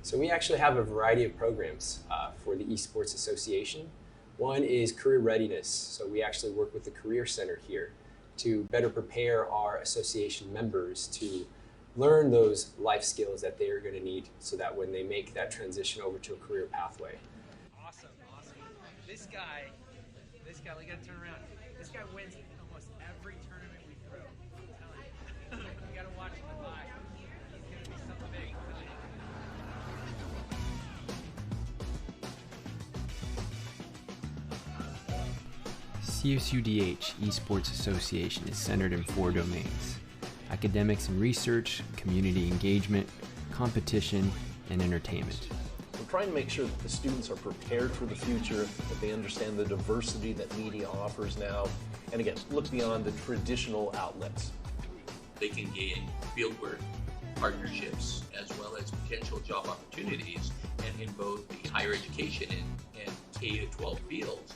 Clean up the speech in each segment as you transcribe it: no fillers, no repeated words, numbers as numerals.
So we actually have a variety of programs for the Esports Association. One is career readiness. So we actually work with the Career Center here to better prepare our association members to learn those life skills that they are going to need so that when they make that transition over to a career pathway. Awesome. This guy, we gotta turn around. This guy wins almost every tournament we throw. I'm telling you. You gotta watch him live. He's gonna be something big. CSUDH Esports Association is centered in 4 domains: academics and research, community engagement, competition, and entertainment. We're trying to make sure that the students are prepared for the future, that they understand the diversity that media offers now, and again, look beyond the traditional outlets. They can gain fieldwork, partnerships, as well as potential job opportunities and in both the higher education and K-12 fields.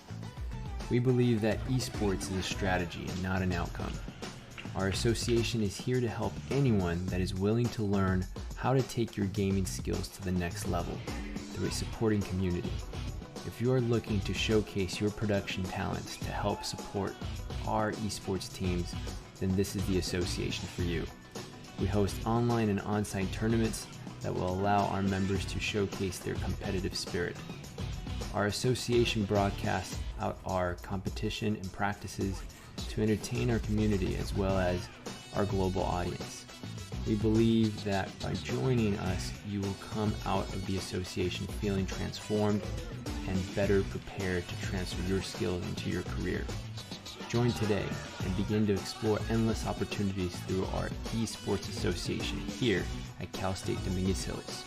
We believe that esports is a strategy and not an outcome. Our association is here to help anyone that is willing to learn how to take your gaming skills to the next level through a supporting community. If you are looking to showcase your production talents to help support our esports teams, then this is the association for you. We host online and on-site tournaments that will allow our members to showcase their competitive spirit. Our association broadcasts out our competition and practices to entertain our community as well as our global audience. We believe that by joining us, you will come out of the association feeling transformed and better prepared to transfer your skills into your career. Join today and begin to explore endless opportunities through our Esports Association here at Cal State Dominguez Hills.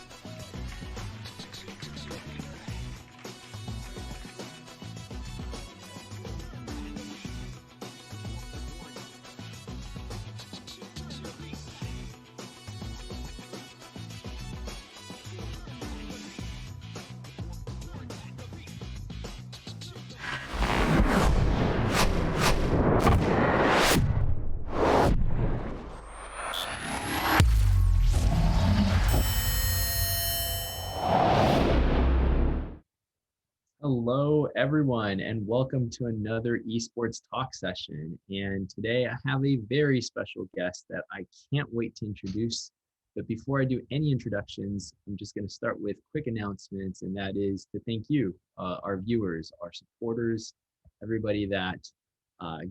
Hello, everyone, and welcome to another esports talk session. And today I have a very special guest that I can't wait to introduce. But before I do any introductions, I'm just going to start with quick announcements, and that is to thank you, our viewers, our supporters, everybody that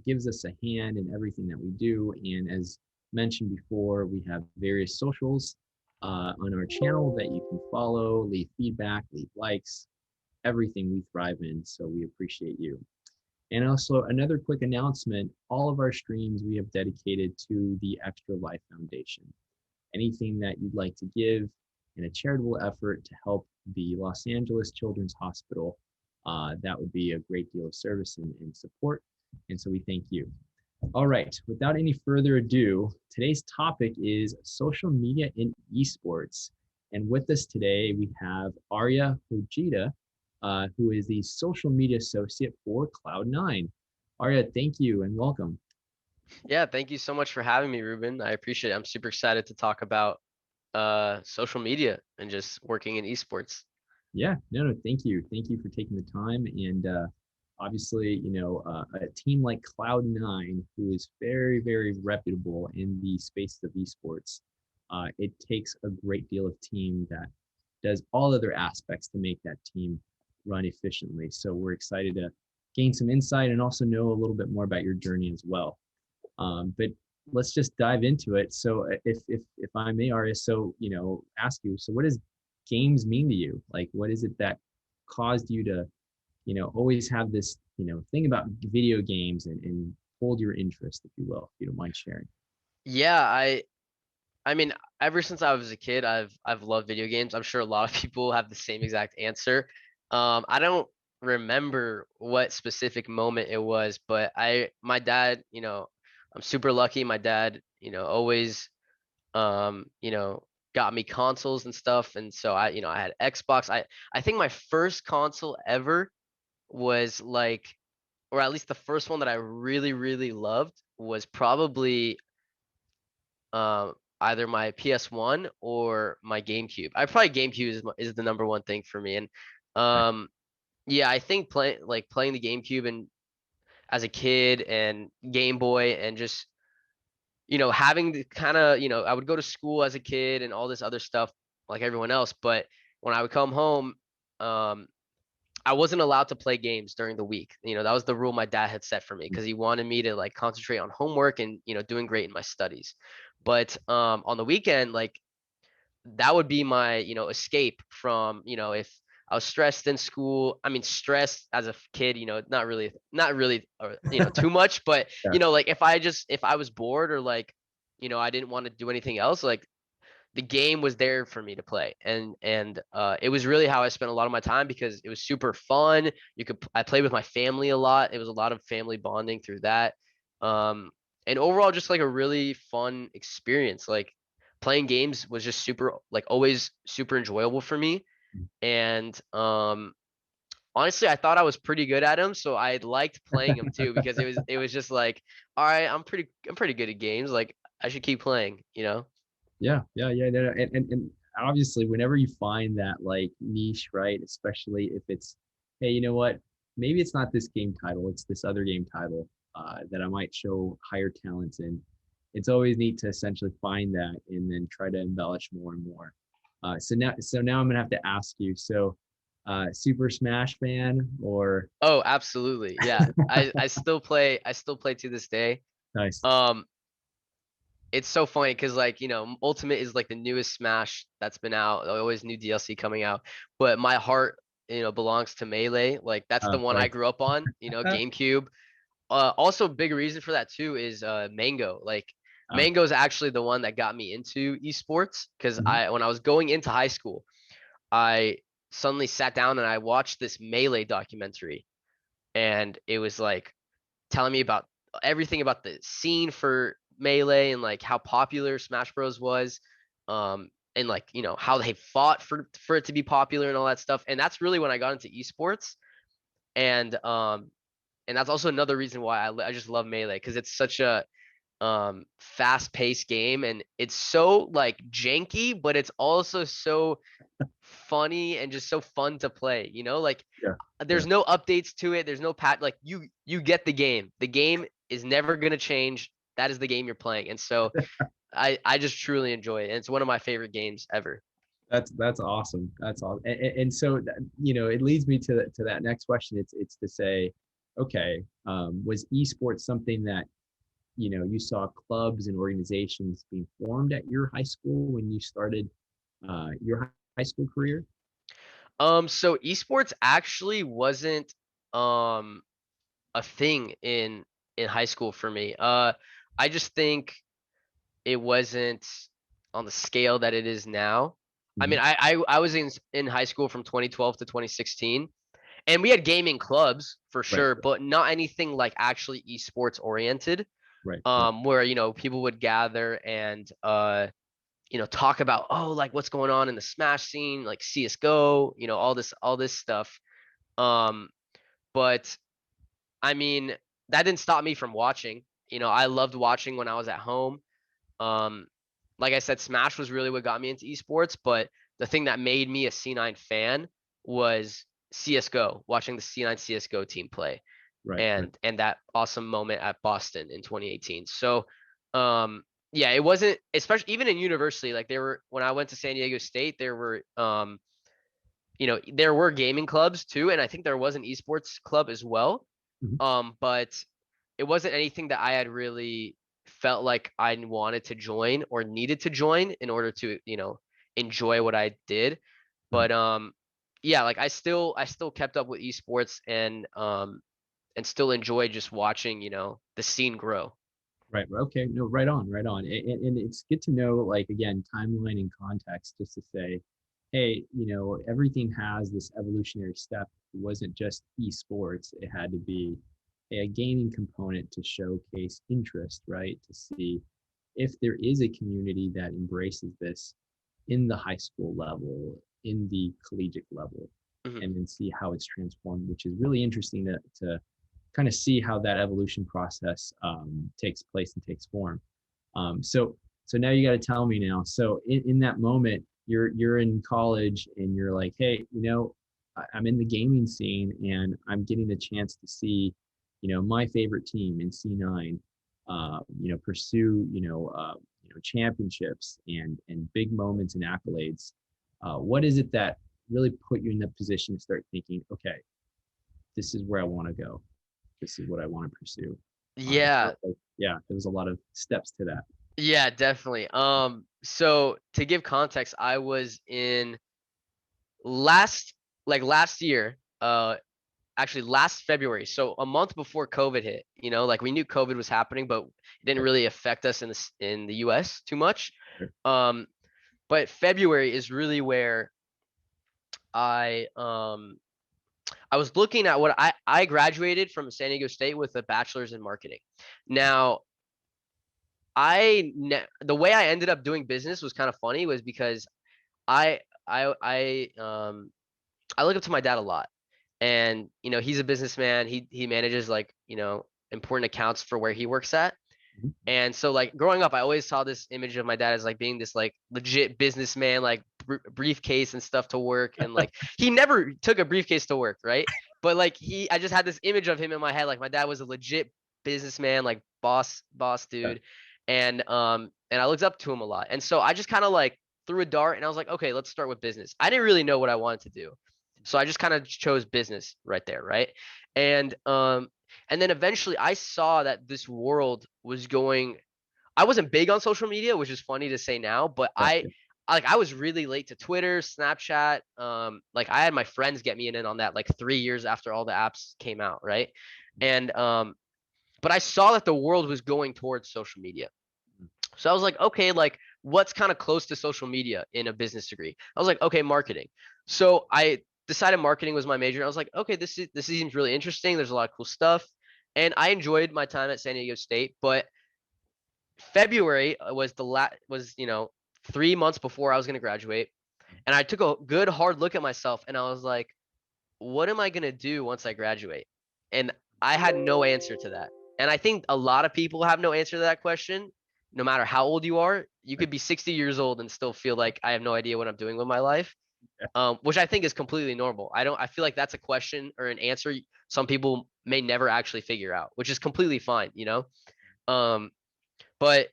gives us a hand in everything that we do. And as mentioned before, we have various socials on our channel that you can follow, leave feedback, leave likes, everything we thrive in, so we appreciate you. And also another quick announcement, all of our streams we have dedicated to the Extra Life Foundation. Anything that you'd like to give in a charitable effort to help the Los Angeles Children's Hospital, that would be a great deal of service and support, and so we thank you. All right, without any further ado, today's topic is social media in esports. And with us today, we have Arya Hojati, who is the social media associate for Cloud9. Arya, thank you and welcome. Yeah, thank you so much for having me, Ruben. I appreciate it. I'm super excited to talk about social media and just working in esports. Yeah, no, thank you. Thank you for taking the time. And obviously, a team like Cloud9, who is very, very reputable in the space of esports, it takes a great deal of team that does all other aspects to make that team run efficiently. So we're excited to gain some insight and also know a little bit more about your journey as well. But let's just dive into it. So if I may, Arya, so ask you, so what does games mean to you? Like, what is it that caused you to always have this thing about video games and hold your interest, if you will, if you don't mind sharing? Yeah, I mean, ever since I was a kid, I've loved video games. I'm sure a lot of people have the same exact answer. I don't remember what specific moment it was, but my dad, I'm super lucky. My dad, always, got me consoles and stuff. And so I had Xbox. I think my first console ever was like, or at least the first one that I really, really loved was probably, I either my PS1 or my GameCube. I probably GameCube is the number one thing for me. And yeah, I think playing the GameCube and as a kid and Game Boy and just having the kind of, I would go to school as a kid and all this other stuff like everyone else, but when I would come home, um I wasn't allowed to play games during the week. That was the rule my dad had set for me because he wanted me to like concentrate on homework and doing great in my studies. But on the weekend, like that would be my escape from if I was stressed in school. I mean, stressed as a kid, not really too much, but Yeah. like if I was bored or like I didn't want to do anything else, like the game was there for me to play. And it was really how I spent a lot of my time because it was super fun. I played with my family a lot. It was a lot of family bonding through that. um and overall just like a really fun experience. Like playing games was just super, like always super enjoyable for me. And honestly, I thought I was pretty good at them, so I liked playing them too because it was just like, all right, I'm pretty good at games, like I should keep playing. Yeah. No, no, and obviously, whenever you find that like niche, right? Especially if it's, hey, you know what? Maybe it's not this game title; it's this other game title that I might show higher talents in. It's always neat to essentially find that and then try to embellish more and more. So now I'm gonna have to ask you. So, Super Smash fan or Oh, absolutely. Yeah. I still play to this day. nice? Um, it's so funny because like, Ultimate is like the newest Smash that's been out. Always new DLC coming out. But my heart, belongs to Melee. Like that's the one I Right. grew up on, GameCube. Also big reason for that too is Mango. Like Uh, Mango is actually the one that got me into esports because mhm. I when I was going into high school, I suddenly sat down and I watched this Melee documentary, and it was like telling me about everything about the scene for Melee and like how popular Smash Bros was, and like how they fought for it to be popular and all that stuff. And that's really when I got into esports. And that's also another reason why I just love Melee because it's such a fast-paced game, and it's so like janky, but it's also so funny and just so fun to play. Like Yeah. Yeah. there's no updates to it. There's no like you get the game. The game is never gonna change. That is the game you're playing, and so I just truly enjoy it. And it's one of my favorite games ever. That's awesome. That's awesome. And so it leads me to that next question. It's to say, okay, was esports something that you saw clubs and organizations being formed at your high school when you started your high school career? So esports actually wasn't um a thing in high school for me. I just think it wasn't on the scale that it is now. I Mhm. mean, I was in high school from 2012 to 2016, and we had gaming clubs for Right. sure, but not anything like actually esports oriented. Right. Right. Where people would gather and talk about, oh, like what's going on in the Smash scene, like CS:GO, all this stuff. Um, but I mean, that didn't stop me from watching. I loved watching when I was at home. Um, like I said, Smash was really what got me into esports, but the thing that made me a C9 fan was CS:GO, watching the C9 CS:GO team play, Right. Right. and that awesome moment at Boston in 2018. So, yeah, it wasn't, especially even in university, like there were, when I went to San Diego State, there were gaming clubs too, and I think there was an esports club as well. Mhm. But it wasn't anything that I had really felt like I wanted to join or needed to join in order to, enjoy what I did. Right. But yeah, like I still kept up with esports and still enjoy just watching, the scene grow. Right. Okay. No, right on, right on. And it's good to know, like, again, timeline and context, just to say, hey, everything has this evolutionary step. It wasn't just esports. It had to be a gaming component to showcase interest, right? To see if there is a community that embraces this in the high school level, in the collegiate level, Mhm. and then see how it's transformed, which is really interesting to kind of see how that evolution process takes place and takes form. So So now you got to tell me now. So in that moment, you're in college and you're like, hey, I'm in the gaming scene and I'm getting the chance to see, my favorite team in C9, pursue, championships and big moments and accolades. What is it that really put you in the position to start thinking, okay, this is where I want to go. This is what I want to pursue. Yeah. Yeah, there was a lot of steps to that. Yeah, definitely. So to give context, I was in last year, actually last February. So a month before COVID hit, like we knew COVID was happening, but it didn't really affect us in the US too much. But February is really where I was looking at what I graduated from San Diego State with a bachelor's in marketing. Now, the way I ended up doing business was kind of funny, was because I I look up to my dad a lot, and he's a businessman. He manages important accounts for where he works at. And so like growing up, I always saw this image of my dad as like being this like legit businessman, like briefcase and stuff to work. And like he never took a briefcase to work, right? But like I just had this image of him in my head. Like my dad was a legit businessman, like boss dude. And I looked up to him a lot. And so I just kind of like threw a dart and I was like, okay, let's start with business. I didn't really know what I wanted to do. So I just kind of chose business right there, right? And then eventually I saw that this world was going. I wasn't big on social media, which is funny to say now, but I was really late to Twitter, Snapchat. Like I had my friends get me in on that like 3 years after all the apps came out, right? And but I saw that the world was going towards social media. So I was like, okay, like what's kind of close to social media in a business degree? I was like, okay, marketing. So I decided marketing was my major. I was like, okay, this seems really interesting. There's a lot of cool stuff. And I enjoyed my time at San Diego State, but February was 3 months before I was going to graduate. And I took a good hard look at myself and I was like, what am I going to do once I graduate? And I had no answer to that. And I think a lot of people have no answer to that question. No matter how old you are, you could be 60 years old and still feel like I have no idea what I'm doing with my life. Which I think is completely normal. I feel like that's a question or an answer some people may never actually figure out, which is completely fine, but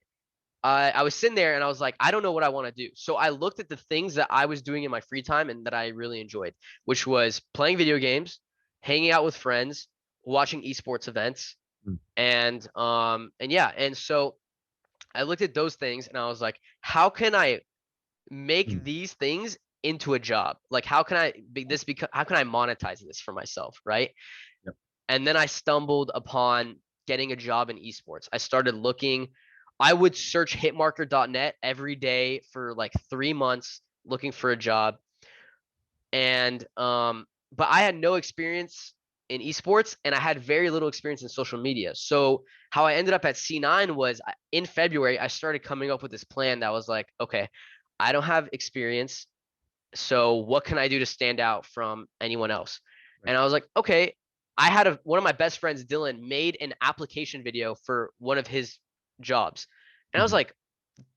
I was sitting there and I was like, I don't know what I want to do. So I looked at the things that I was doing in my free time and that I really enjoyed, which was playing video games, hanging out with friends, watching esports events, and yeah. And so I looked at those things and I was like, how can I make these things into a job? Like how can I monetize this for myself, right? Yep. And then I stumbled upon getting a job in esports. I started looking. I would search hitmarker.net every day for like 3 months looking for a job. And but I had no experience in esports and I had very little experience in social media. So how I ended up at C9 was in February, I started coming up with this plan that was like, okay, I don't have experience. So what can I do to stand out from anyone else? Right. And I was like, okay, I had one of my best friends, Dylan, made an application video for one of his jobs. And I was like,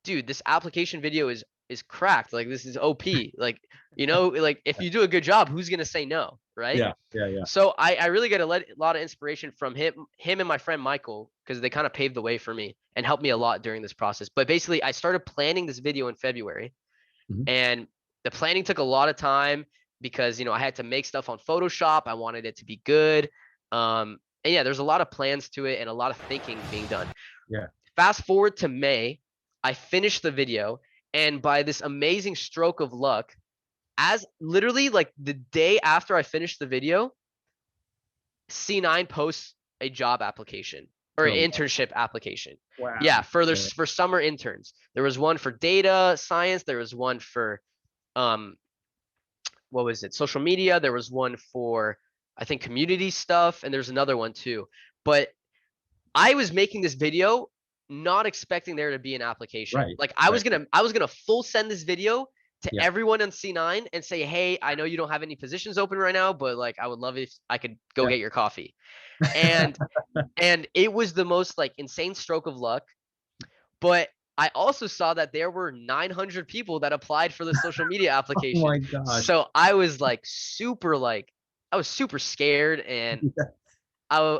dude, this application video is cracked. Like this is OP. Like, like if you do a good job, who's going to say no? Right. Yeah. So I really get a lot of inspiration from him and my friend Michael, because they kind of paved the way for me and helped me a lot during this process. But basically I started planning this video in February and the planning took a lot of time because, I had to make stuff on Photoshop. I wanted it to be good. And yeah, there's a lot of plans to it and a lot of thinking being done. Yeah. Fast forward to May, I finished the video, and by this amazing stroke of luck, as literally like the day after I finished the video, C9 posts a job application or an internship application. Wow. Yeah, for summer interns. There was one for data science, there was one for what was it? Social media, there was one for I think community stuff, and there's another one too. But I was making this video not expecting there to be an application. Right. Like I was gonna full send this video to everyone on C9 and say, hey, I know you don't have any positions open right now, but like I would love if I could go get your coffee. And and it was the most like insane stroke of luck. But I also saw that there were 900 people that applied for the social media Oh application. my gosh. So I was I was super scared, and I,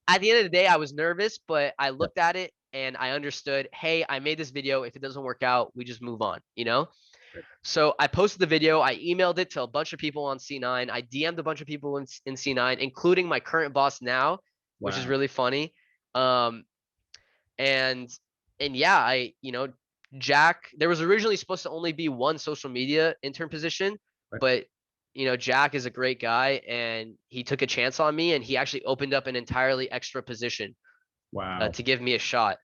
at the end of the day, I was nervous, but I Yeah. looked at it and I understood, hey, I made this video. If it doesn't work out, we just move on, you know? Right. So I posted the video. I emailed it to a bunch of people on C9. I DM'd a bunch of people in C9, including my current boss now, which is Wow. really funny. Um, and yeah, Jack, there was originally supposed to only be one social media intern position, Right. but Jack is a great guy and he took a chance on me and he actually opened up an entirely extra position Wow. to give me a shot.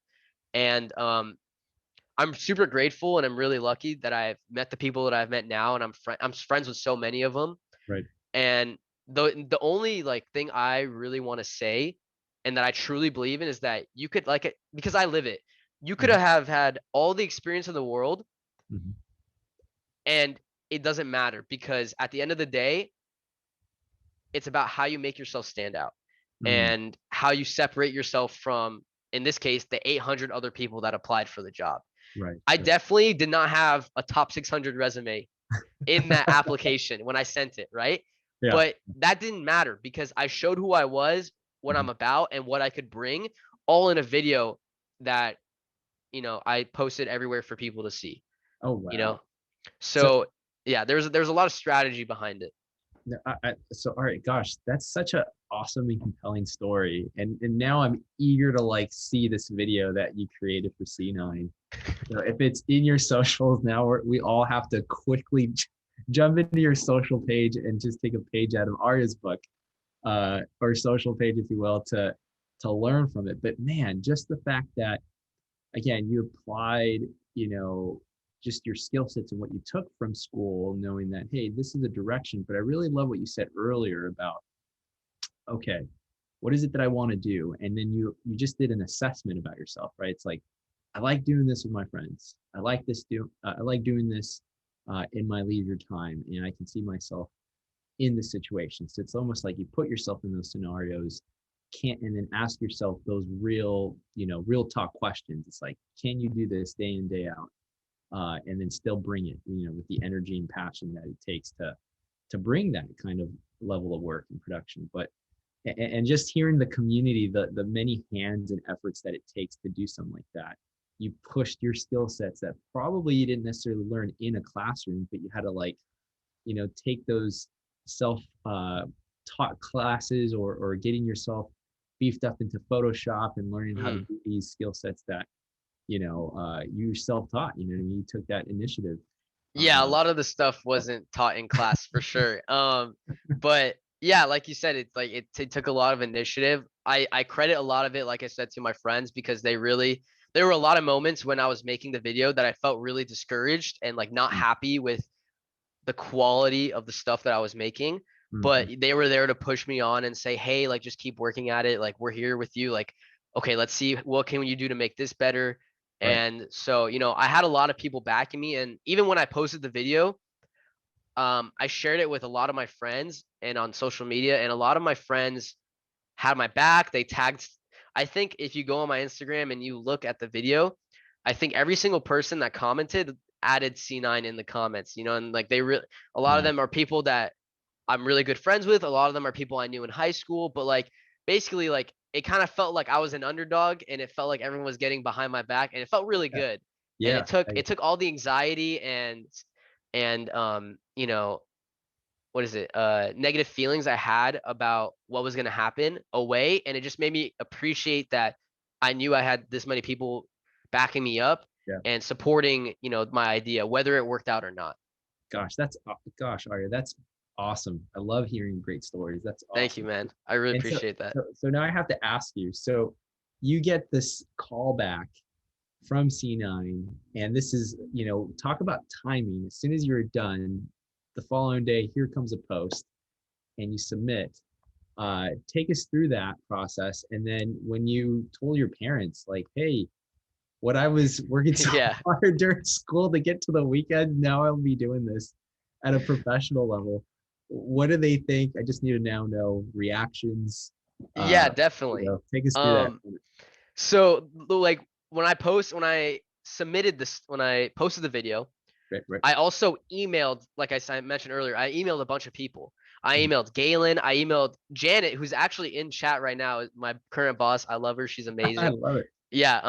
And I'm super grateful and I'm really lucky that I've met the people that I've met now, and I'm friends with so many of them. Right. And the only like thing I really want to say and that I truly believe in is that you could like it because I live it. You could have had all the experience in the world Mhm. and it doesn't matter because at the end of the day, it's about how you make yourself stand out Mm. and how you separate yourself from, in this case, the 800 other people that applied for the job. Right. I Right. definitely did not have a top 600 resume in that application when I sent it, right? Yeah. But that didn't matter because I showed who I was, what I'm Mhm. about, and what I could bring all in a video that, I posted everywhere for people to see, Oh you wow. know? So So yeah, there's a lot of strategy behind it. no, so all right, gosh, that's such a awesome and compelling story. And now I'm eager to like see this video that you created for C9. If it's in your socials now, we all have to quickly jump into your social page and just take a page out of Arya's book, or social page, if you will, to learn from it. But man, just the fact that again, you applied, just your skill sets and what you took from school, knowing that, hey, this is a direction. But I really love what you said earlier about, okay, what is it that I want to do? And then you just did an assessment about yourself, right? It's like, I like doing this with my friends. I like doing this in my leisure time, and I can see myself in the situation. So it's almost like you put yourself in those scenarios, can't, and then ask yourself those real talk questions. It's like, can you do this day in, day out? And then still bring it, with the energy and passion that it takes to bring that kind of level of work and production. But and just hearing the community, the many hands and efforts that it takes to do something like that. You pushed your skill sets that probably you didn't necessarily learn in a classroom, but you had to take those self taught classes, or getting yourself beefed up into Photoshop and learning how to do these skill sets that you self-taught. You know what I mean? You took that initiative. Yeah, a lot of the stuff wasn't taught in class for sure. But yeah, like you said, it's like it took a lot of initiative. I credit a lot of it, like I said, to my friends because there were a lot of moments when I was making the video that I felt really discouraged and like not happy with the quality of the stuff that I was making. But Mhm. they were there to push me on and say, hey, like just keep working at it. Like we're here with you. Like, okay, let's see what can you do to make this better. Right. And so, I had a lot of people backing me. And even when I posted the video, I shared it with a lot of my friends and on social media. And a lot of my friends had my back. They tagged, I think if you go on my Instagram and you look at the video, I think every single person that commented added C9 in the comments, and like a lot of Wow. them are people that I'm really good friends with. A lot of them are people I knew in high school, but like basically like it kind of felt like I was an underdog and it felt like everyone was getting behind my back and it felt really Yeah. good. And Yeah. it took all the anxiety and what is it? Negative feelings I had about what was going to happen away, and it just made me appreciate that I knew I had this many people backing me up Yeah. and supporting, my idea, whether it worked out or not. Gosh, Arya, that's awesome. I love hearing great stories. That's Thank you, awesome. man. I really And so, appreciate that. so now I have to ask you. So you get this call back from C9, and this is, talk about timing. As soon as you're done, the following day, here comes a post, and you submit. Take us through that process, and then when you told your parents, like, hey, what I was working so Yeah. hard during school to get to the weekend, now I'll be doing this at a professional level. What do they think? I just need to now know reactions. Yeah, definitely. Take us through that. So like when I submitted this, when I posted the video, Right. I also emailed, like I mentioned earlier, I emailed a bunch of people. I emailed Galen. I emailed Janet, who's actually in chat right now, my current boss. I love her. She's I amazing. love it. Yeah.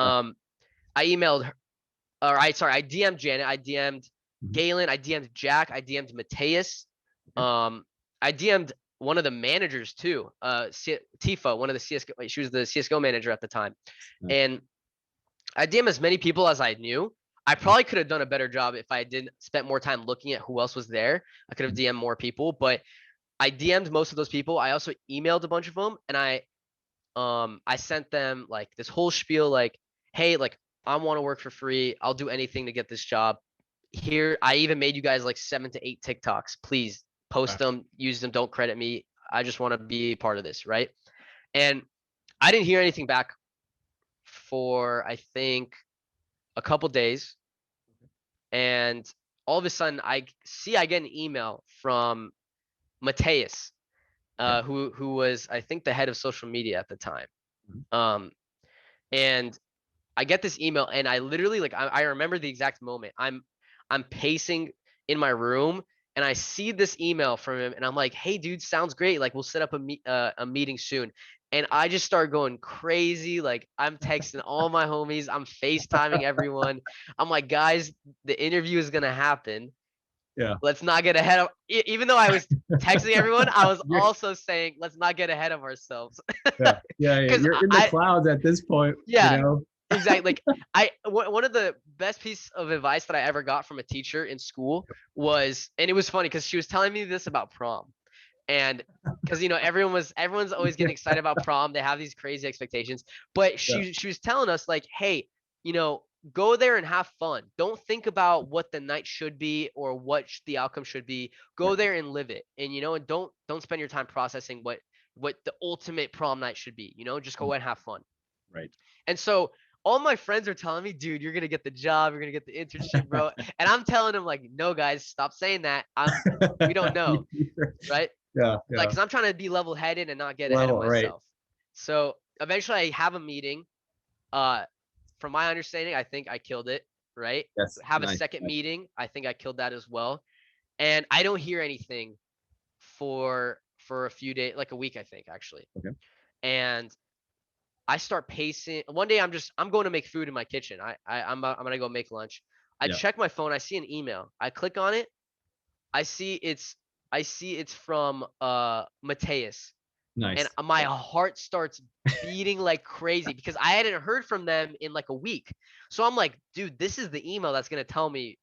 I emailed her. I DM'd Janet. I DM'd Galen. I DM'd Jack. I DM'd Mateus. I DM'd one of the managers too. Tifa, one of the CS:GO. She was the CS:GO manager at the time, Nice. and I DM'd as many people as I knew. I probably could have done a better job if I didn't spent more time looking at who else was there. I could have DM'd more people, but I DM'd most of those people. I also emailed a bunch of them, and I sent them like this whole spiel, like, hey, like, I want to work for free. I'll do anything to get this job. Here, I even made you guys like 7 to 8 TikToks. Please post them, use them. Don't credit me. I just want to be part of this, right? And I didn't hear anything back for, I think, a couple days. And all of a sudden, I get an email from Mateus, who was, I think, the head of social media at the time. And I get this email, and I literally, like, I remember the exact moment. I'm pacing in my room, and I see this email from him, and I'm like, hey dude, sounds great. Like, we'll set up a meeting soon. And I just start going crazy. Like, I'm texting all my homies. I'm FaceTiming everyone. I'm like, guys, the interview is gonna happen. Yeah. Let's not get ahead of, even though I was texting everyone, I was also saying, let's not get ahead of ourselves. Yeah. You're in the clouds at this point. Yeah. You know? Exactly. Like, one of the best pieces of advice that I ever got from a teacher in school was, and it was funny because she was telling me this about prom. And because, you know, everyone's always getting excited about prom. They have these crazy expectations. But she was telling us, like, hey, you know, go there and have fun. Don't think about what the night should be or what the outcome should be. Go there and live it. And, you know, and don't spend your time processing what the ultimate prom night should be. You know, just go and have fun. Right. And so all my friends are telling me, dude, you're gonna get the job, you're gonna get the internship, bro. And I'm telling them, like, no, guys, stop saying that. We don't know, right? Yeah. Like, cause I'm trying to be level-headed and not get ahead of myself. Right. So eventually, I have a meeting. From my understanding, I think I killed it. Right? Yes. Have a second meeting. I think I killed that as well. And I don't hear anything for a few days, like a week, I think, actually. Okay. And I start pacing. One day I'm going to make food in my kitchen. I'm gonna go make lunch. I check my phone. I see an email. I click on it. I see it's from Mateus. Nice. And my heart starts beating like crazy because I hadn't heard from them in like a week. So I'm like, dude, this is the email that's gonna tell me,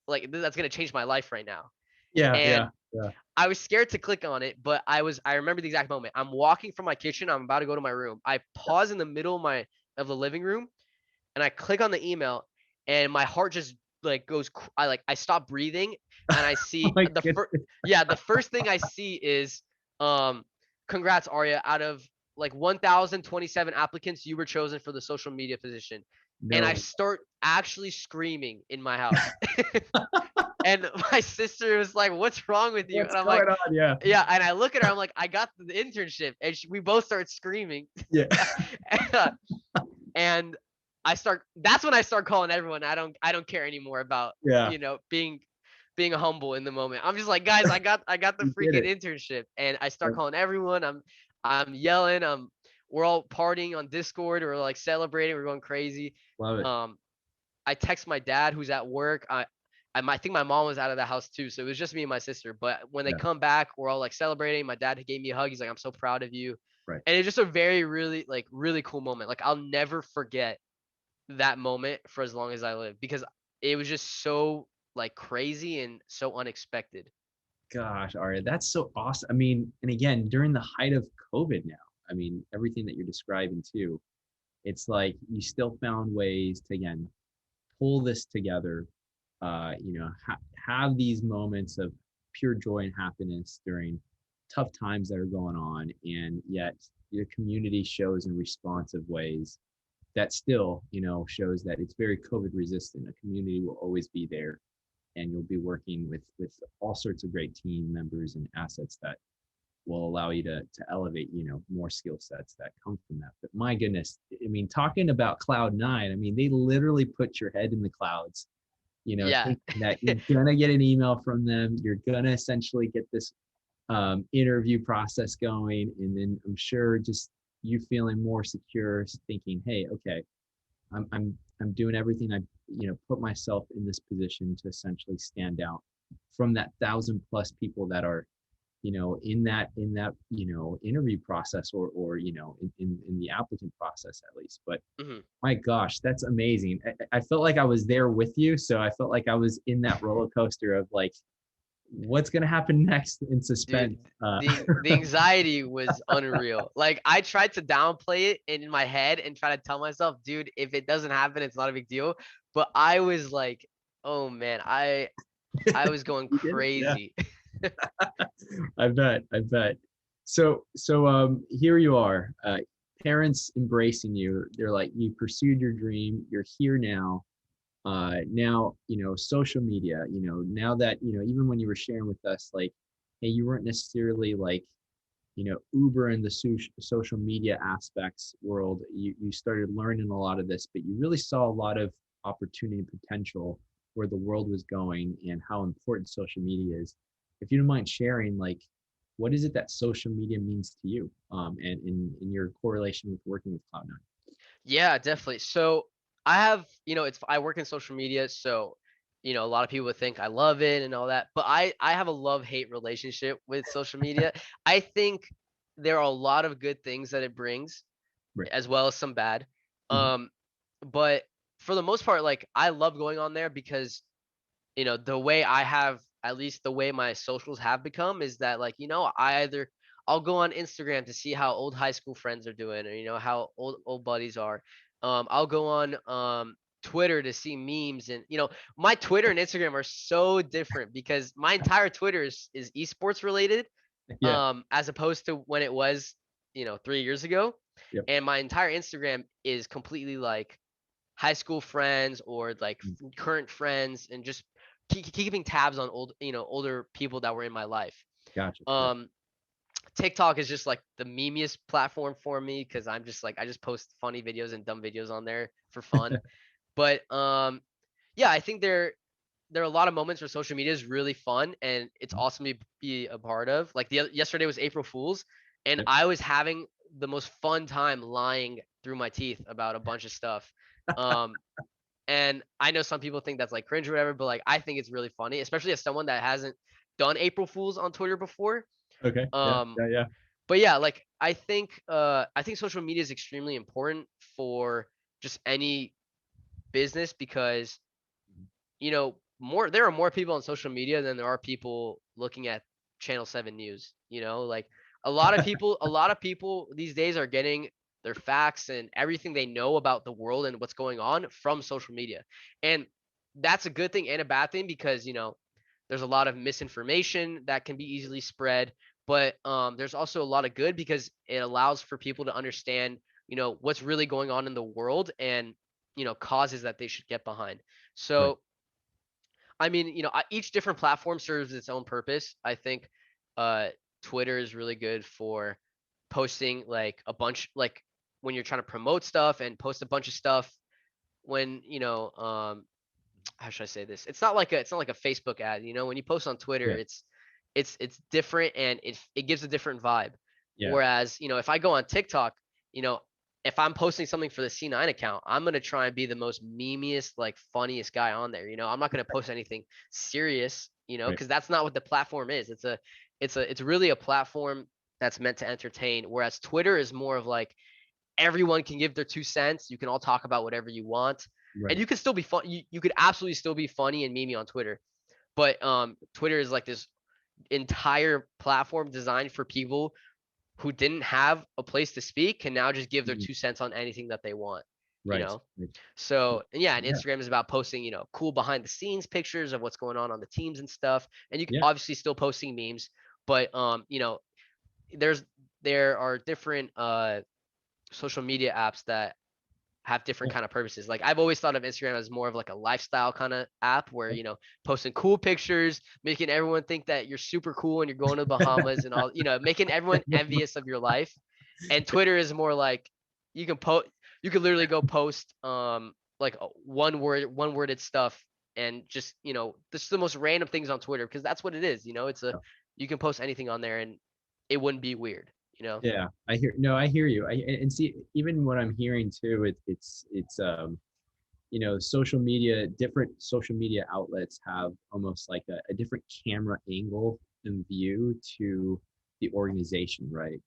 like, that's gonna change my life right now. Yeah. I was scared to click on it, but I remember the exact moment. I'm walking from my kitchen. I'm about to go to my room. I pause in the middle of the living room, and I click on the email, and my heart just like goes. I stop breathing, and I see the first thing I see is, congrats, Arya. Out of like 1,027 applicants, you were chosen for the social media position. No. And I start actually screaming in my house. And my sister was like, what's wrong with you? What's and I'm going like, on? Yeah. And I look at her, I'm like, I got the internship. And we both start screaming. Yeah. And that's when I start calling everyone. I don't care anymore about, you know, being humble in the moment. I'm just like, guys, I got the freaking internship. And I start calling everyone. I'm yelling. We're all partying on Discord. We're like celebrating. We're going crazy. Love it. I text my dad, who's at work. I think my mom was out of the house too, so it was just me and my sister. But when they come back, we're all like celebrating. My dad gave me a hug. He's like, "I'm so proud of you." Right. And it's just a really cool moment. Like, I'll never forget that moment for as long as I live, because it was just so like crazy and so unexpected. Gosh, Arya, that's so awesome. I mean, and again, during the height of COVID now, I mean, everything that you're describing too, it's like you still found ways to, again, pull this together. You know, have these moments of pure joy and happiness during tough times that are going on, and yet your community shows in responsive ways that still, you know, shows that it's very COVID resistant. A community will always be there, and you'll be working with all sorts of great team members and assets that will allow you to elevate, more skill sets that come from that. But my goodness, I mean, talking about Cloud9, I mean, they literally put your head in the clouds, Yeah. thinking that you're gonna get an email from them, you're gonna essentially get this interview process going, and then I'm sure just you feeling more secure, thinking, hey, okay, I'm doing everything I put myself in this position to essentially stand out from that 1,000+ people that are in that interview process, or in the applicant process at least. But Mhm. my gosh, that's amazing. I felt like I was there with you, so I felt like I was in that roller coaster of like, what's gonna happen next in suspense. Dude, the anxiety was unreal. Like I tried to downplay it in my head and try to tell myself, dude, if it doesn't happen, it's not a big deal. But I was like, oh man, I was going You did it? Yeah. crazy. I bet. So here you are, parents embracing you. They're like, you pursued your dream, you're here now. Now, social media, now that, even when you were sharing with us, like, hey, you weren't necessarily like, Uber in the social media aspects world. You started learning a lot of this, but you really saw a lot of opportunity and potential where the world was going and how important social media is. If you don't mind sharing, like, what is it that social media means to you, and in your correlation with working with Cloud9? Yeah, definitely. So I have, I work in social media, so a lot of people would think I love it and all that, but I have a love-hate relationship with social media. I think there are a lot of good things that it brings, Right. as well as some bad. Mhm. Um, but for the most part, like I love going on there because the way I have, at least the way my socials have become, is that like, I'll go on Instagram to see how old high school friends are doing, or how old buddies are. I'll go on Twitter to see memes, and my Twitter and Instagram are so different because my entire Twitter is esports related, Yeah. as opposed to when it was 3 years ago. Yep. And my entire Instagram is completely like high school friends, or like Mm. current friends, and just keeping tabs on older people that were in my life. Gotcha. um TikTok is just like the memeiest platform for me because I'm just like, I just post funny videos and dumb videos on there for fun. But yeah, I think there are a lot of moments where social media is really fun and it's awesome to be a part of. Like yesterday was April Fool's, and Yep. I was having the most fun time lying through my teeth about a bunch of stuff. Um, and I know some people think that's like cringe or whatever, but like I think it's really funny, especially as someone that hasn't done April Fools on Twitter before. Okay. Yeah. Um, Yeah. but yeah, like I think social media is extremely important for just any business because more there are more people on social media than there are people looking at Channel 7 news. Like a lot of people these days are getting their facts and everything they know about the world and what's going on from social media. And that's a good thing and a bad thing because there's a lot of misinformation that can be easily spread, but there's also a lot of good because it allows for people to understand what's really going on in the world, and causes that they should get behind. Right. So I mean, each different platform serves its own purpose. I think uh, Twitter is really good for posting like a bunch, like when you're trying to promote stuff and post a bunch of stuff. When how should I say this? It's not like a Facebook ad. When you post on Twitter, Yeah. it's different and it gives a different vibe. Yeah. Whereas if I go on TikTok, you know, if I'm posting something for the C9 account, I'm gonna try and be the most memeiest, like funniest guy on there. I'm not gonna post anything serious, Right. because that's not what the platform is. It's really a platform that's meant to entertain. Whereas Twitter is more of like everyone can give their 2 cents. You can all talk about whatever you want, and Right. you can still be fun. You could absolutely still be funny and memey on Twitter, but Twitter is like this entire platform designed for people who didn't have a place to speak can now just give their Mhm. 2 cents on anything that they want. You Right. know. Right. So and yeah, and Yeah. Instagram is about posting cool behind the scenes pictures of what's going on the teams and stuff, and you can Yeah. obviously still posting memes, but there's there are different social media apps that have different kind of purposes. Like I've always thought of Instagram as more of like a lifestyle kind of app where, you know, posting cool pictures, making everyone think that you're super cool and you're going to the Bahamas and all, you know, making everyone envious of your life. And Twitter is more like you can you can literally go post like one worded stuff and just, you know, this is the most random things on Twitter because that's what it is, you know, you can post anything on there and it wouldn't be weird, you know? Yeah, I hear you. And see, even what I'm hearing too, it's you know, different social media outlets have almost like a different camera angle and view to the organization, right?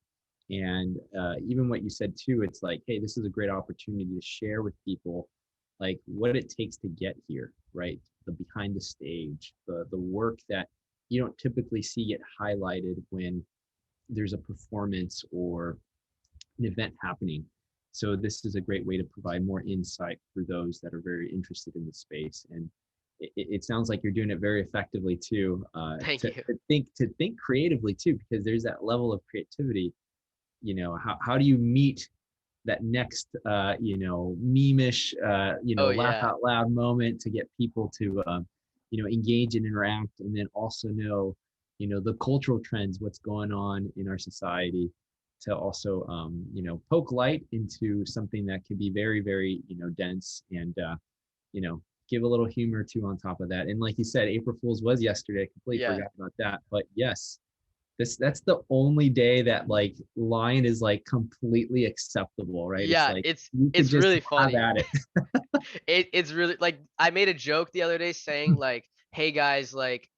And even what you said too, it's like, hey, this is a great opportunity to share with people like what it takes to get here, right? The behind the stage, the work that you don't typically see get highlighted when there's a performance or an event happening. So this is a great way to provide more insight for those that are very interested in the space. And it sounds like you're doing it very effectively too. Thank you. To think creatively too, because there's that level of creativity. You know, how do you meet that next you know, meme-ish you know, Oh laugh yeah. out loud moment to get people to you know, engage and interact, and then also know, you know, the cultural trends, what's going on in our society, to also you know, poke light into something that can be very, very, you know, dense, and you know, give a little humor too on top of that. And like you said, April Fool's was yesterday. I completely Yeah. forgot about that. But yes, that's the only day that like lying is like completely acceptable, right? It's Yeah, like it's you could it's just really have funny. at it. It's really like I made a joke the other day saying like, "Hey guys, like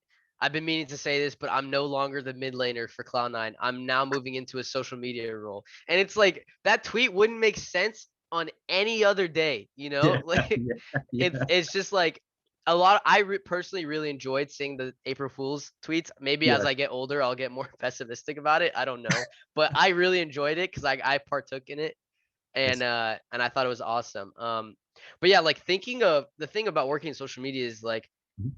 I've been meaning to say this, but I'm no longer the mid laner for Cloud9. I'm now moving into a social media role." And it's like that tweet wouldn't make sense on any other day, you know? Yeah, Like yeah, it's yeah, it's just like a lot. Personally really enjoyed seeing the April Fool's tweets. Maybe as yes, I get older, I'll get more pessimistic about it. I don't know, but I really enjoyed it because I partook in it yes, and I thought it was awesome. But yeah, like thinking of the thing about working in social media is like, mhm,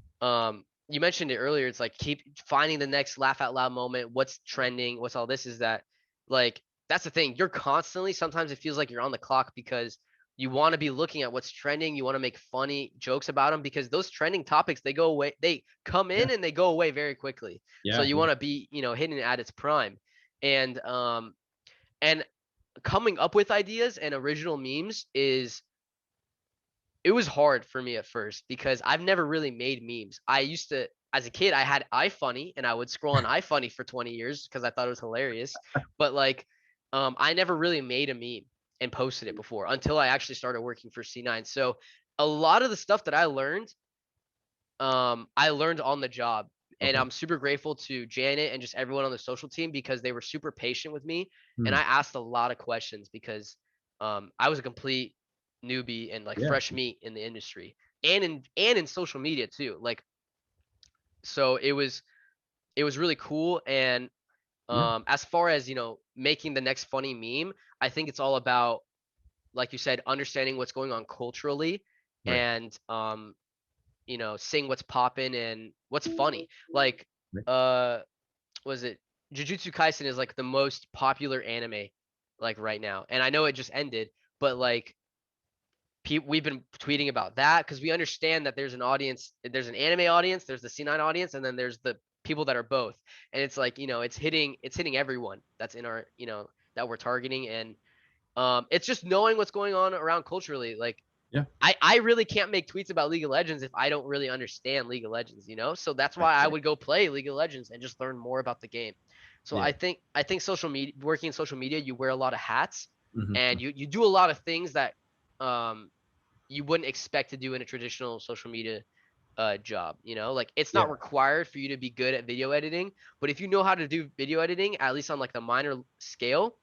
you mentioned it earlier. It's like keep finding the next laugh out loud moment. What's trending? What's all this? Is that like that's the thing. You're constantly. Sometimes it feels like you're on the clock because you want to be looking at what's trending. You want to make funny jokes about them because those trending topics they go away. They come yeah, in and they go away very quickly. So yeah, you yeah, want to be hitting it at its prime, and and coming up with ideas and original memes is it was hard for me at first because I've never really made memes. I used to as a kid I had iFunny and I would scroll on iFunny for 20 years because I thought it was hilarious. But like I never really made a meme and posted it before until I actually started working for C9. So a lot of the stuff that I learned on the job. And okay, I'm super grateful to Janet and just everyone on the social team because they were super patient with me. And hmm, I asked a lot of questions because I was a complete newbie and like yeah, fresh meat in the industry and in social media too. Like so it was really cool. And yeah, as far as making the next funny meme, I think it's all about, like you said, understanding what's going on culturally right, and seeing what's popping and what's funny. Like, right, uh, was it Jujutsu Kaisen is like the most popular anime like right now, and I know it just ended, but like we've been tweeting about that because we understand that there's an audience, there's an anime audience, there's the C9 audience, and then there's the people that are both, and it's like it's hitting everyone that's in our that we're targeting, and it's just knowing what's going on around culturally, like yeah, I really can't make tweets about League of Legends if I don't really understand League of Legends, So that's right, why I right, would go play League of Legends and just learn more about the game. So yeah, I think social media, working in social media, you wear a lot of hats hmm, and you do a lot of things that um you wouldn't expect to do in a traditional social media job, like it's not yeah, required for you to be good at video editing, but if you know how to do video editing, at least on like the minor scale,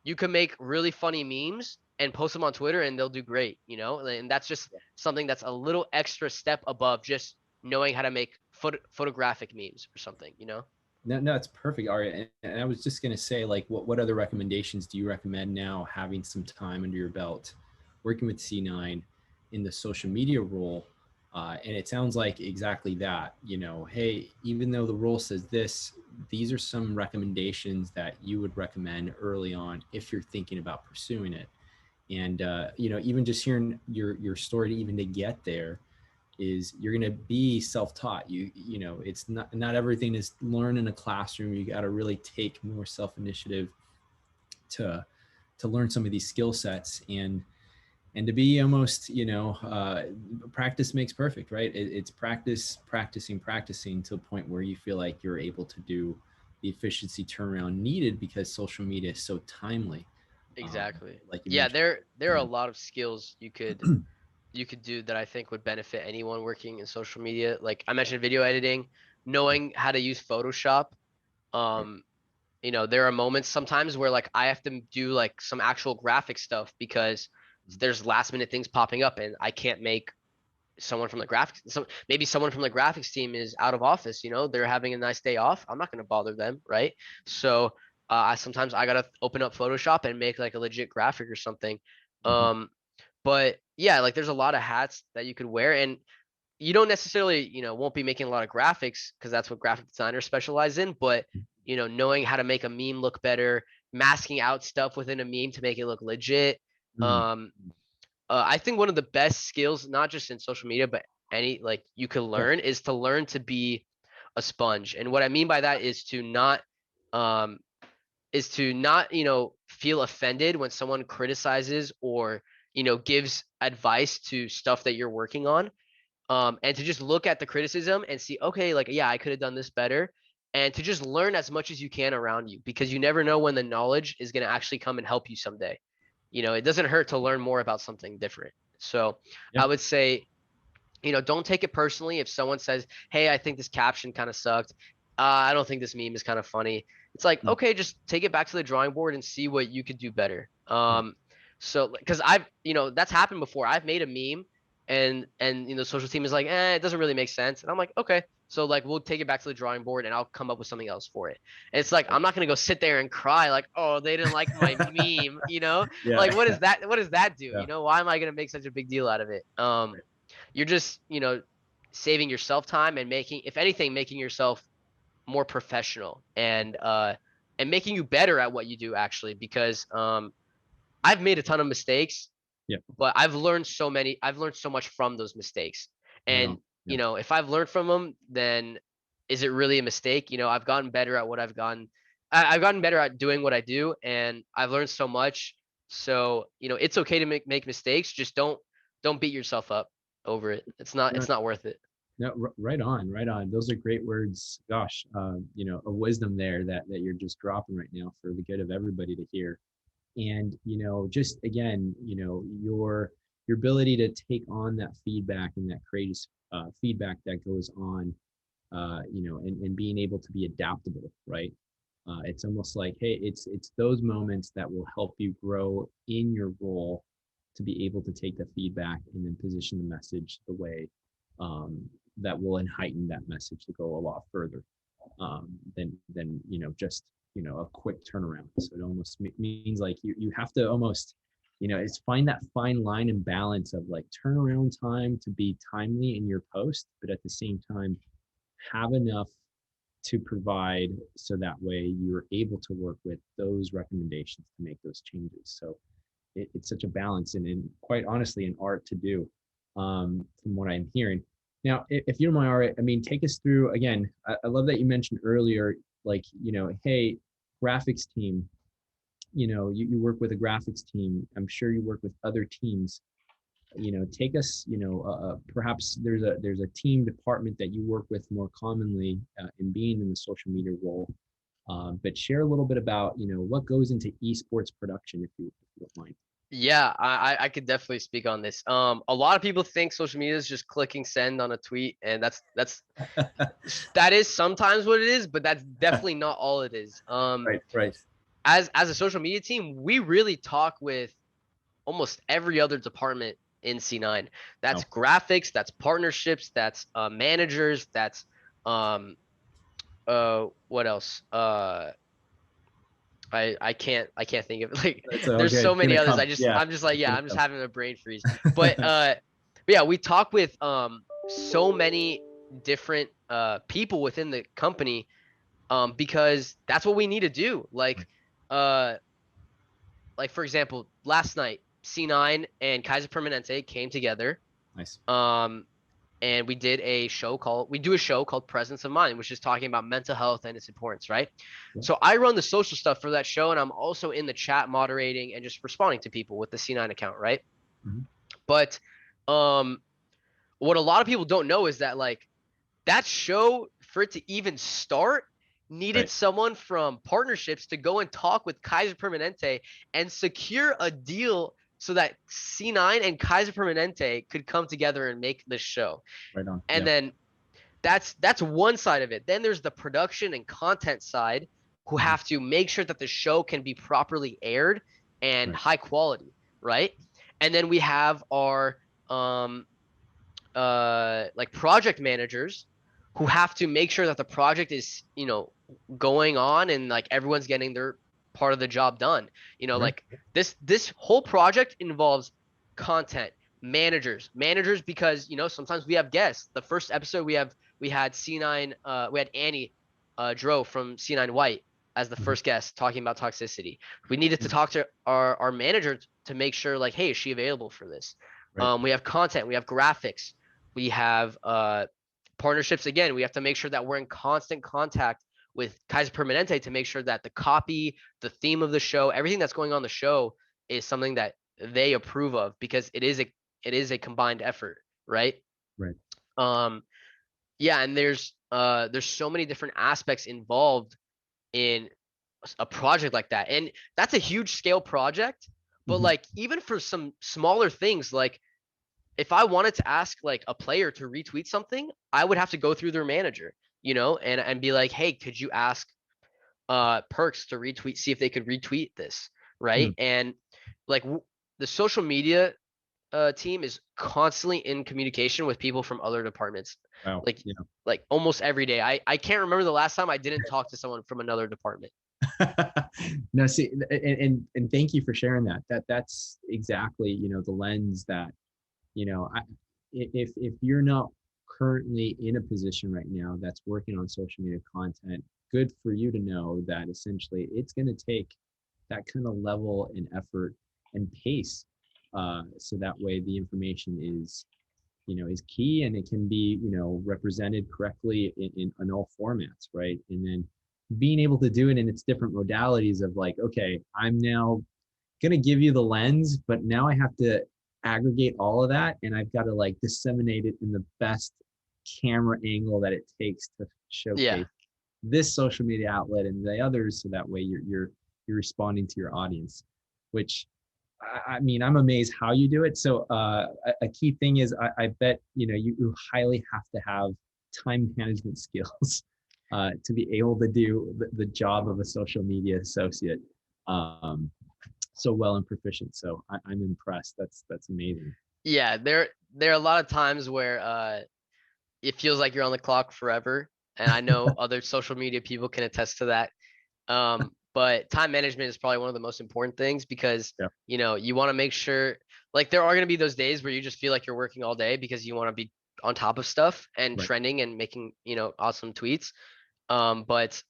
you can make really funny memes and post them on Twitter and they'll do great, and that's just something that's a little extra step above just knowing how to make photographic memes or something. No, no, it's perfect, Arya. And I was just gonna say, like, what other recommendations do you recommend now, having some time under your belt, working with C9 in the social media role? And it sounds like exactly that. You know, hey, even though the role says this, these are some recommendations that you would recommend early on if you're thinking about pursuing it. And even just hearing your story to even to get there is you're going to be self-taught. It's not everything is learned in a classroom. You got to really take more self-initiative to learn some of these skill sets, and to be almost, practice makes perfect, right? It's practicing to a point where you feel like you're able to do the efficiency turnaround needed because social media is so timely. Exactly. Like you Yeah, mentioned. there are a lot of skills you could do that I think would benefit anyone working in social media. Like I mentioned video editing, knowing how to use Photoshop. Um, there are moments sometimes where like I have to do like some actual graphic stuff because there's last minute things popping up and I can't make someone from the graphics, so maybe someone from the graphics team is out of office, they're having a nice day off. I'm not going to bother them, right? So I gotta open up Photoshop and make like a legit graphic or something. um but yeah, like there's a lot of hats that you could wear, and you don't necessarily, won't be making a lot of graphics because that's what graphic designers specialize in, but knowing how to make a meme look better, masking out stuff within a meme to make it look legit. Mm. um I think one of the best skills, not just in social media, but any like you can Yeah. learn, is to learn to be a sponge. And what I mean by that um, is to not, feel offended when someone criticizes or, gives advice to stuff that you're working on. And to just look at the criticism and see, okay, like, yeah, I could have done this better. And to just learn as much as you can around you, because you never know when the knowledge is going to actually come and help you someday. It doesn't hurt to learn more about something different. So Yeah. I would say, don't take it personally if someone says, hey, I think this caption kind of sucked. I don't think this meme is kind of funny. It's like, Mm. okay, just take it back to the drawing board and see what you could do better. Yeah. So because I've, that's happened before. I've made a meme and social team is like, it doesn't really make sense. And I'm like, okay, so like we'll take it back to the drawing board and I'll come up with something else for it. And it's like I'm not gonna go sit there and cry like, oh, they didn't like my meme, Yeah. like what does that do? Yeah. Why am I gonna make such a big deal out of it? You're just, saving yourself time and making, if anything, making yourself more professional and making you better at what you do actually, because I've made a ton of mistakes, Yeah. but I've learned so much from those mistakes. Right And, on. Yeah. if I've learned from them, then is it really a mistake? I've gotten better at what I've gotten better at doing what I do, and I've learned so much. So, it's okay to make mistakes. Just don't beat yourself up over it. It's not worth it. No, right on, right on. Those are great words. Gosh, a wisdom there that you're just dropping right now for the good of everybody to hear. And just again, your ability to take on that feedback and that courageous feedback that goes on, and being able to be adaptable, right? It's almost like, hey, it's those moments that will help you grow in your role to be able to take the feedback and then position the message the way that will heighten that message to go a lot further than just a quick turnaround. So it almost means like you have to almost it's find that fine line and balance of like turnaround time to be timely in your post, but at the same time have enough to provide so that way you're able to work with those recommendations to make those changes. So it's such a balance and quite honestly an art to do, from what I'm hearing. Now, if you don't mind, Arya, I mean, take us through again. I love that you mentioned earlier, like, hey, graphics team, you work with a graphics team. I'm sure you work with other teams. Take us, perhaps there's a team department that you work with more commonly in being in the social media role. But share a little bit about, what goes into esports production, if you don't mind. Yeah, I could definitely speak on this. A lot of people think social media is just clicking send on a tweet, and that is sometimes what it is, but that's definitely not all it is. Right. As a social media team, we really talk with almost every other department in C9. That's graphics, that's partnerships, that's managers, that's what else? I can't think of it. Like there's so many others. I'm just like, yeah, I'm just having a brain freeze. But yeah, we talk with so many different people within the company because that's what we need to do. Like for example, last night C9 and Kaiser Permanente came together. Nice. And we do a show called Presence of Mind, which is talking about mental health and its importance, right? Yeah. So I run the social stuff for that show, and I'm also in the chat moderating and just responding to people with the C9 account, right? Mm-hmm. But what a lot of people don't know is that like that show, for it to even start, needed someone from partnerships to go and talk with Kaiser Permanente and secure a deal so that C9 and Kaiser Permanente could come together and make this show. Right on. And then that's one side of it. Then there's the production and content side, who have to make sure that the show can be properly aired and high quality, right? And then we have our like project managers who have to make sure that the project is, you know, going on and like everyone's getting their part of the job done. You know, like this whole project involves content, managers because, you know, sometimes we have guests. The first episode we had C9 we had Annie Dro from C9 White as the first guest talking about toxicity. We needed to talk to our manager to make sure like, hey, is she available for this? We have content, we have graphics, we have partnerships. Again, we have to make sure that we're in constant contact with Kaiser Permanente to make sure that the copy, the theme of the show, everything that's going on the show is something that they approve of, because it is a combined effort, right? Right. Yeah, and there's so many different aspects involved in a project like that, and that's a huge scale project. But like, even for some smaller things, like if I wanted to ask like a player to retweet something, I would have to go through their manager, you know, and be like, hey, could you ask Perks to retweet, see if they could retweet this, right? And like the social media team is constantly in communication with people from other departments. Wow. Like almost every day. I can't remember the last time I didn't talk to someone from another department. No, see, and thank you for sharing that. That's exactly, you know, the lens that, you know, if you're not currently in a position right now that's working on social media content, good for you to know that essentially it's going to take that kind of level and effort and pace, so that way the information is, you know, is key, and it can be, you know, represented correctly in all formats, right? And then being able to do it in its different modalities of like, okay, I'm now going to give you the lens, but now I have to aggregate all of that, and I've got to like disseminate it in the best camera angle that it takes to showcase this social media outlet and the others, so that way you're responding to your audience, which I mean, I'm amazed how you do it. So a key thing is I bet, you know, you highly have to have time management skills to be able to do the job of a social media associate so well and proficient. So I'm impressed. That's amazing. Yeah, there are a lot of times where it feels like you're on the clock forever, and I know other social media people can attest to that. But time management is probably one of the most important things, because you know, you want to make sure, like, there are going to be those days where you just feel like you're working all day because you want to be on top of stuff and trending and making, you know, awesome tweets. But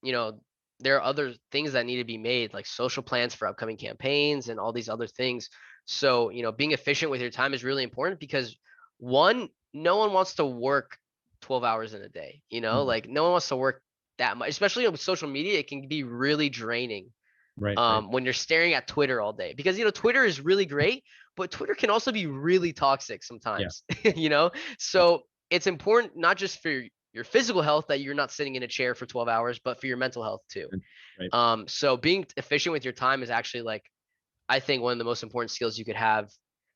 you know, there are other things that need to be made, like social plans for upcoming campaigns and all these other things. So, you know, being efficient with your time is really important, because one, no one wants to work 12 hours in a day, you know, like no one wants to work that much, especially with social media. It can be really draining when you're staring at Twitter all day, because, you know, Twitter is really great, but Twitter can also be really toxic sometimes. You know, so it's important not just for your physical health that you're not sitting in a chair for 12 hours, but for your mental health too. So being efficient with your time is actually, like, I think one of the most important skills you could have,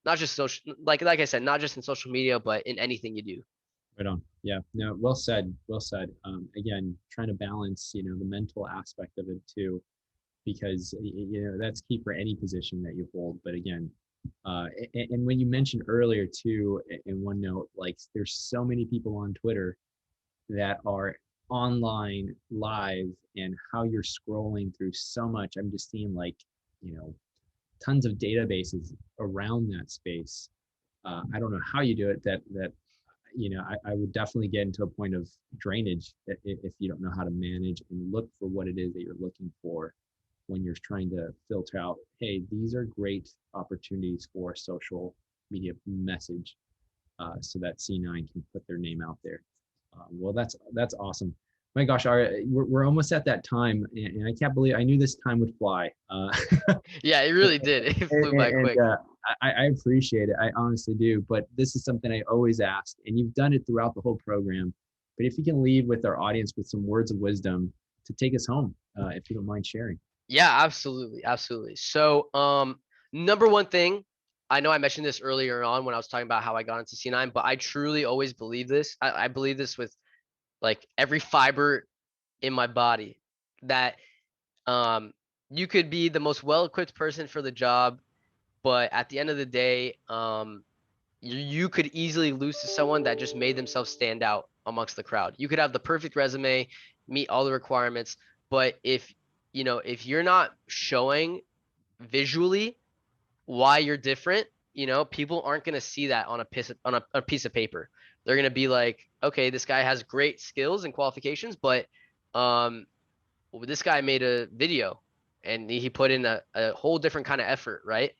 not just social, like I said, not just in social media, but in anything you do. Right on. Yeah. No, well said. Well said. Again, trying to balance, you know, the mental aspect of it too, because, you know, that's key for any position that you hold. But again, and when you mentioned earlier too, in one note, like, there's so many people on Twitter that are online live, and how you're scrolling through so much. I'm just seeing, like, you know, tons of databases around that space. I don't know how you do it. That you know, I would definitely get into a point of drainage if you don't know how to manage and look for what it is that you're looking for. when you're trying to filter out, hey, these are great opportunities for a social media message, so that C9 can put their name out there. Well, that's awesome. My gosh, Arya, we're almost at that time, and I can't believe I knew this time would fly. Yeah, it really did. It flew by quick. I appreciate it. I honestly do. But this is something I always ask, and you've done it throughout the whole program. But if you can leave with our audience with some words of wisdom to take us home, if you don't mind sharing. Yeah, absolutely, absolutely. So, number one thing, I know I mentioned this earlier on when I was talking about how I got into C9, but I truly always believe this. I believe this with like every fiber in my body, that you could be the most well-equipped person for the job, but at the end of the day, you could easily lose to someone that just made themselves stand out amongst the crowd. You could have the perfect resume, meet all the requirements, but if you're not showing visually why you're different, people aren't going to see that on a piece of paper. They're going to be like, okay, this guy has great skills and qualifications, but this guy made a video and he put in a whole different kind of effort, right?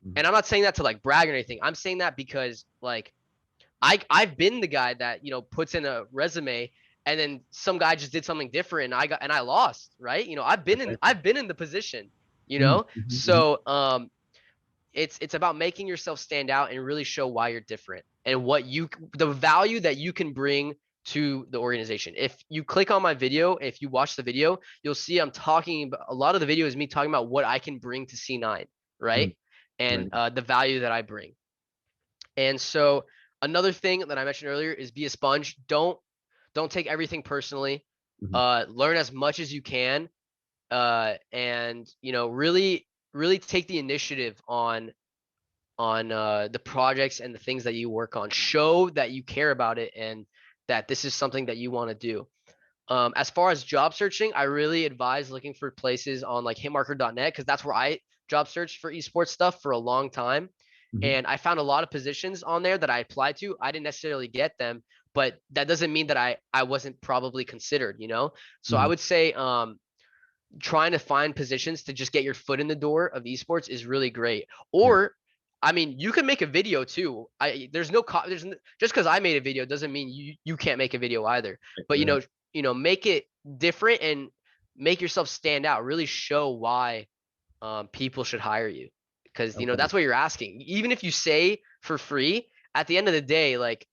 Mhm. And I'm not saying that to like brag or anything. I'm saying that because like I've been the guy that puts in a resume and then some guy just did something different and I lost, right? I've been in the position, Mhm, mhm, mhm. so it's about making yourself stand out and really show why you're different and the value that you can bring to the organization. If you click on my video, if you watch the video, you'll see I'm talking about, a lot of the video is me talking about what I can bring to C9, right? Mm, And right. the value that I bring. And so another thing that I mentioned earlier is be a sponge. Don't take everything personally. Mhm. Learn as much as you can, and really take the initiative on the projects and the things that you work on. Show that you care about it and that this is something that you want to do. As far as job searching, I really advise looking for places on like hitmarker.net, because that's where I job searched for esports stuff for a long time. Mhm. And I found a lot of positions on there that I applied to. I didn't necessarily get them, but that doesn't mean that I wasn't probably considered, So I Mhm. would say trying to find positions to just get your foot in the door of esports is really great. Yeah. Or I mean, you can make a video too. Just because I made a video doesn't mean you can't make a video either. But Right. make it different and make yourself stand out. Really show why people should hire you, because Okay. that's what you're asking. Even if you say for free, at the end of the day, like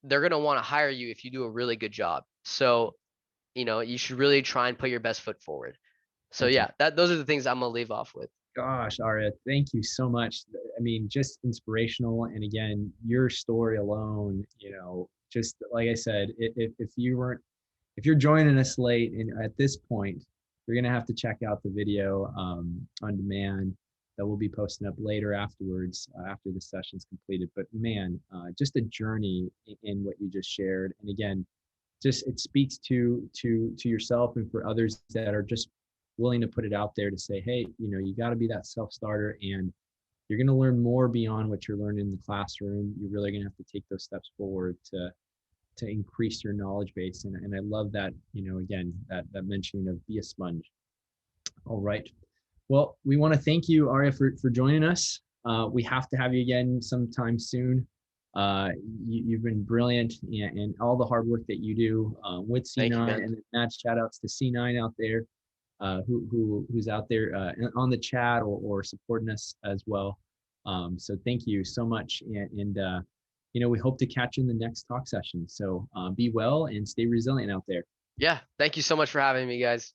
they're gonna want to hire you if you do a really good job. So you should really try and put your best foot forward. So That's yeah, those are the things I'm gonna leave off with. Gosh, Arya, thank you so much. I mean, just inspirational. And again, your story alone, just like I said, if you weren't, if you're joining us late and at this point, you're going to have to check out the video on demand that we'll be posting up later afterwards, after the session's completed. But man, just a journey in what you just shared. And again, just it speaks to yourself and for others that are just willing to put it out there to say, hey, you got to be that self-starter, and you're going to learn more beyond what you're learning in the classroom. You're really going to have to take those steps forward to increase your knowledge base. And I love that, again, that mentioning of be a sponge. All right. Well, we want to thank you, Arya, for joining us. We have to have you again sometime soon. You've been brilliant, and all the hard work that you do with Thank you, C9, man. and mad shout outs to C9 out there, who's out there on the chat or supporting us as well. So thank you so much, and we hope to catch you in the next talk session. So be well and stay resilient out there. Yeah, thank you so much for having me, guys.